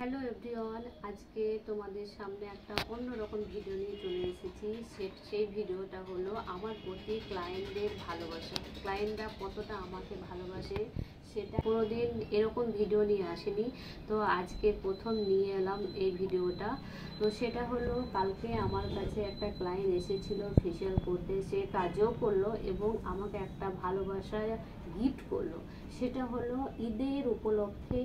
Hello everyone, আজকে তোমাদের সামনে একটা অন্যরকম ভিডিও নিয়ে চলে এসেছি। সেই ভিডিওটা হলো আমার প্রতি ক্লায়েন্টদের ভালোবাসা। ক্লায়েন্টরা কতটা আমাকে ভালোবাসে সেটা কোনোদিন এরকম ভিডিও নিয়ে আসেনি, তো আজকে প্রথম নিয়ে এলাম এই ভিডিওটা। তো সেটা হলো, কালকে আমার কাছে একটা ক্লায়েন্ট এসেছিল ফেসিয়াল করতে, সে কাজও করলো এবং আমাকে একটা ভালোবাসা গিফট করলো। সেটা হলো ঈদের উপলক্ষে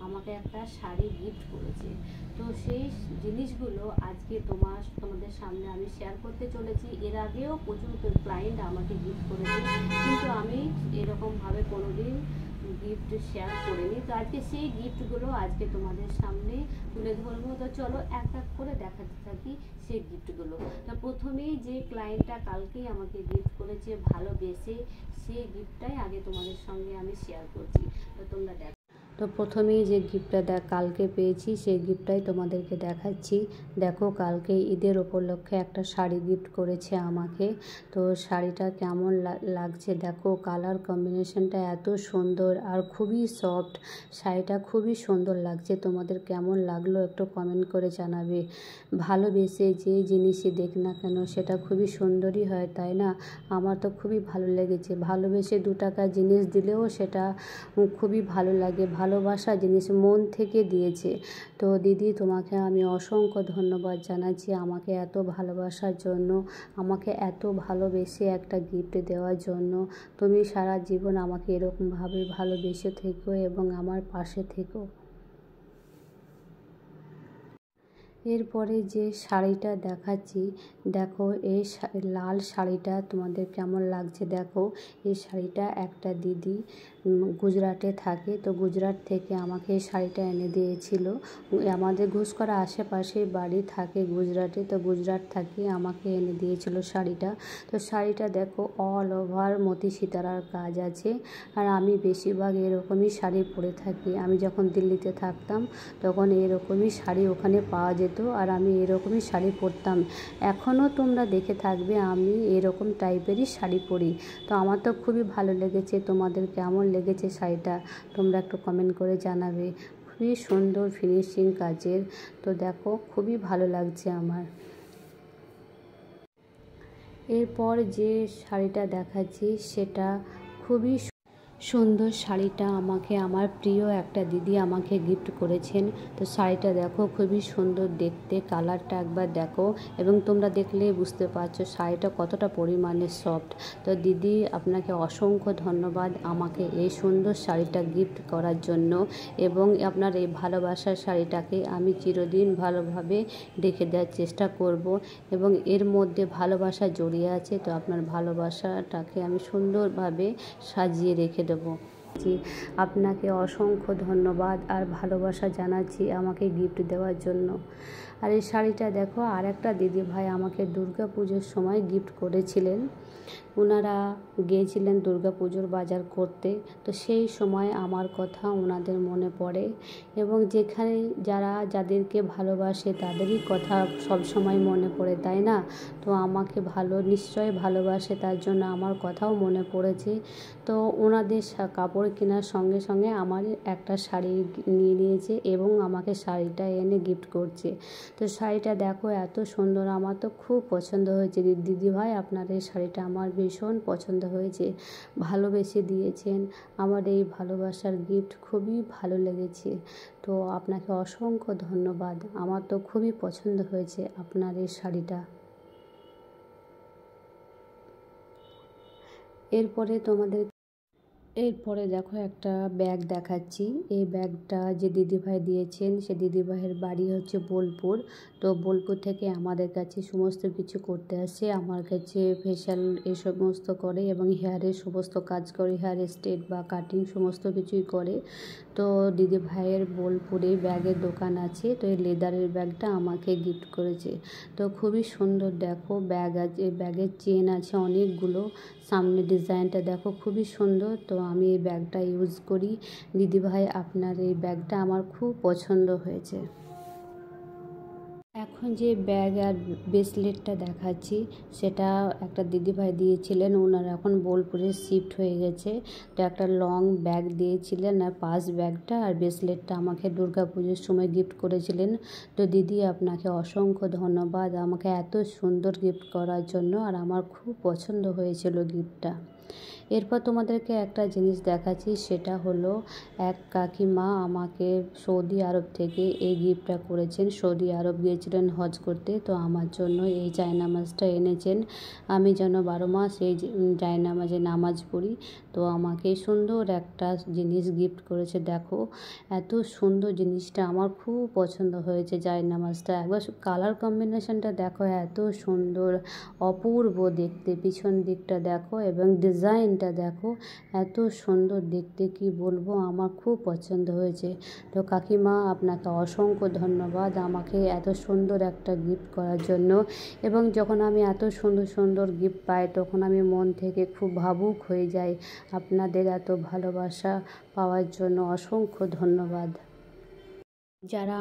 আমাকে একটা শাড়ি গিফট করেছে। তো সেই জিনিসগুলো আজকে তোমাদের সামনে আমি শেয়ার করতে চলেছি। এর আগেও প্রচুর ক্লায়েন্ট আমাকে গিফট করেছে, কিন্তু আমি এরকমভাবে কোনোদিন গিফট শেয়ার করিনি। তো আজকে সেই গিফটগুলো আজকে তোমাদের সামনে তুলে ধরবো। তো চলো এক এক করে দেখাতে থাকি সেই গিফটগুলো। তো প্রথমেই যে ক্লায়েন্টটা কালকেই আমাকে গিফট করেছে ভালোবেসে, সেই গিফটটাই আগে তোমাদের সঙ্গে আমি শেয়ার করছি। তো তোমরা দেখো। তো প্রথমেই যে গিফটটা কালকে পেয়েছি সেই গিফটটাই তোমাদেরকে দেখাচ্ছি। দেখো, কালকে ঈদের উপলক্ষে একটা শাড়ি গিফট করেছে আমাকে। তো শাড়িটা কেমন লাগছে দেখো, কালার কম্বিনেশনটা এত সুন্দর আর খুবই সফট। শাড়িটা খুবই সুন্দর লাগছে। তোমাদের কেমন লাগলো একটু কমেন্ট করে জানাবে। ভালোবেসে যে জিনিসই দেখ না কেন সেটা খুবই সুন্দরই হয়, তাই না? আমার তো খুবই ভালো লেগেছে। ভালোবেসে 2 টাকা জিনিস দিলেও সেটা খুবই ভালো লাগে। ভালোবাসা জিনিস মন থেকে দিয়েছে। তো দিদি, তোমাকে আমি অসংখ্য ধন্যবাদ জানাচ্ছি আমাকে এত ভালোবাসার জন্য, আমাকে এত ভালোবেসে একটা গিফট দেওয়ার জন্য। তুমি সারা জীবন আমাকে এরকমভাবে ভালোবেসে থেকো এবং আমার পাশে থেকো। এরপরে যে শাড়িটা দেখাচ্ছি, দেখো এই লাল শাড়িটা তোমাদের কেমন লাগছে দেখো। এই শাড়িটা একটা দিদি গুজরাটে থাকে, তো গুজরাট থেকে আমাকে এই শাড়িটা এনে দিয়েছিল। আমাদের ঘুষকরা আশেপাশে বাড়ি থাকে গুজরাটে, তো গুজরাট থেকে আমাকে এনে দিয়েছিল শাড়িটা। তো শাড়িটা দেখো অল ওভার মতি সিতারার কাজ আছে। আর আমি বেশিরভাগ এরকমই শাড়ি পরে থাকি। আমি যখন দিল্লিতে থাকতাম তখন এরকমই শাড়ি ওখানে পাওয়া যেত, আর আমি এরকমই শাড়ি পরতাম। এখনও তোমরা দেখে থাকবে আমি এরকম টাইপেরই শাড়ি পরি। তো আমার তো খুবই ভালো লেগেছে। তোমাদের কেমন লেগেছে শাড়িটা তোমরা একটু কমেন্ট করে জানাবে। খুবই সুন্দর ফিনিশিং কাজের। তো দেখো, খুবই ভালো লাগছে আমার। এরপর যে শাড়িটা দেখাচ্ছি সেটা খুবই সুন্দর। শাড়িটা আমাকে আমার প্রিয় একটা দিদি আমাকে গিফট করেছেন। তো শাড়িটা দেখো খুবই সুন্দর দেখতে, কালারটা একবার দেখো এবং তোমরা দেখলে বুঝতে পারছো শাড়িটা কতটা পরিমাণে সফট। তো দিদি, আপনাকে অসংখ্য ধন্যবাদ আমাকে এই সুন্দর শাড়িটা গিফট করার জন্য, এবং আপনার এই ভালোবাসার শাড়িটাকে আমি চিরদিন ভালোভাবে রেখে দেওয়ার চেষ্টা করব, এবং এর মধ্যে ভালোবাসা জড়িয়ে আছে। তো আপনার ভালোবাসাটাকে আমি সুন্দরভাবে সাজিয়ে রেখে দেবো। আপনাকে অসংখ্য ধন্যবাদ আর ভালোবাসা জানাচ্ছি আমাকে গিফট দেওয়ার জন্য। আর এই শাড়িটা দেখো, আর একটা দিদিভাই আমাকে দুর্গা পুজোর সময় গিফট করেছিলেন। ওনারা গিয়েছিলেন দুর্গা পুজোর বাজার করতে, তো সেই সময় আমার কথা ওনাদের মনে পড়ে, এবং যেখানে যাদেরকে ভালোবাসে তাদেরই কথা সব সময় মনে পড়ে, তাই না? তো আমাকে নিশ্চয় ভালোবাসে, তার জন্য আমার কথাও মনে পড়েছে। তো ওনাদের কাপড় কেনার সঙ্গে সঙ্গে আমার একটা শাড়ি নিয়ে নিয়েছে এবং আমাকে শাড়িটা এনে গিফট করছে। তো শাড়িটা দেখো এত সুন্দর, আমার তো খুব পছন্দ হয়েছে। দিদিভাই, আপনার এই শাড়িটা আমার ভীষণ পছন্দ হয়েছে। ভালোবেসে দিয়েছেন। আমার এই ভালোবাসার গিফট খুবই ভালো লেগেছে। তো আপনাকে অসংখ্য ধন্যবাদ। আমার তো খুবই পছন্দ হয়েছে আপনার এই শাড়িটা। এরপরে দেখো একটা ব্যাগ দেখাচ্ছি। এই ব্যাগটা যে দিদিভাই দিয়েছেন সে দিদিভাইয়ের বাড়ি হচ্ছে বোলপুর। তো বোলপুর থেকে আমাদের কাছে সমস্ত কিছু করতে আসে। আমার কাছে ফেশিয়াল এই সমস্ত করে এবং হেয়ারের সমস্ত কাজ করে, হেয়ার স্ট্রেট বা কাটিং সমস্ত কিছুই করে। তো দিদিভাইয়ের বোলপুরে ব্যাগের দোকান আছে, তো এই লেদারের ব্যাগটা আমাকে গিফট করেছে। তো খুবই সুন্দর দেখো, ব্যাগ আছে, ব্যাগের চেন আছে অনেকগুলো। সামনে ডিজাইনটা দেখো খুবই সুন্দর। তো আমি এই ব্যাগটা ইউজ করি। দিদিভাই, আপনার এই ব্যাগটা আমার খুব পছন্দ হয়েছে। এখন এখন যে ব্যাগ আর ব্রেসলেটটা দেখাচ্ছি সেটা একটা দিদিভাই দিয়েছিলেন, ওনারা এখন বোলপুরে শিফট হয়ে গেছে। তো একটা লং ব্যাগ দিয়েছিলেন আর পার্স ব্যাগটা আর ব্রেসলেটটা আমাকে দুর্গাপুজোর সময় গিফট করেছিলেন। তো দিদি আপনাকে অসংখ্য ধন্যবাদ আমাকে এত সুন্দর গিফট করার জন্য, আর আমার খুব পছন্দ হয়েছিল গিফটটা। এরপর তোমাদেরকে একটা জিনিস দেখাচ্ছি, সেটা হলো এক কাকিমা আমাকে সৌদি আরব থেকে এই গিফটটা করেছেন। সৌদি আরব গিয়েছিলেন হজ করতে, তো আমার জন্য এই জায়নামাজটা এনেছেন। আমি যেন 12 মাস এই জায়নামাজে নামাজ পড়ি। তো আমাকে সুন্দর একটা জিনিস গিফট করেছে। দেখো এত সুন্দর জিনিসটা আমার খুব পছন্দ হয়েছে। জায়নামাজটা একবার কালার কম্বিনেশনটা দেখো, এত সুন্দর অপূর্ব দেখতে। পিছন দিকটা দেখো এবং ডিজাইনটা দেখো, এত সুন্দর দেখতে কি বলবো, আমার খুব পছন্দ হয়েছে। তো কাকিমা আপনাকে অসংখ্য ধন্যবাদ আমাকে এত সুন্দর একটা গিফট করার জন্য। এবং যখন আমি এত সুন্দর সুন্দর গিফট পাই তখন আমি মন থেকে খুব ভাবুক হয়ে যাই। আপনাদের এত ভালোবাসা পাওয়ার জন্য অসংখ্য ধন্যবাদ। যারা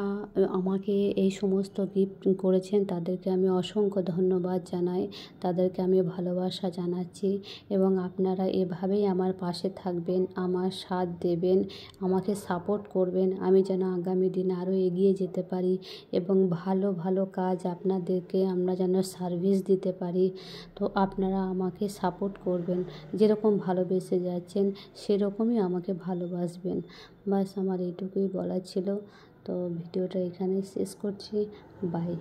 আমাকে এই সমস্ত গিফট করেছেন তাদেরকে আমি অসংখ্য ধন্যবাদ জানাই, তাদেরকে আমি ভালোবাসা জানাচ্ছি। এবং আপনারা এভাবেই আমার পাশে থাকবেন, আমার সাথ দেবেন, আমাকে সাপোর্ট করবেন, আমি যেন আগামী দিনে আরও এগিয়ে যেতে পারি এবং ভালো ভালো কাজ আপনাদেরকে আমরা যেন সার্ভিস দিতে পারি। তো আপনারা আমাকে সাপোর্ট করবেন, যেরকম ভালোবেসে যাচ্ছেন সেরকমই আমাকে ভালোবাসবেন। বাস আমার এইটুকুই বলার ছিল। তো ভিডিওটা এখানেই শেষ করছি। বাই।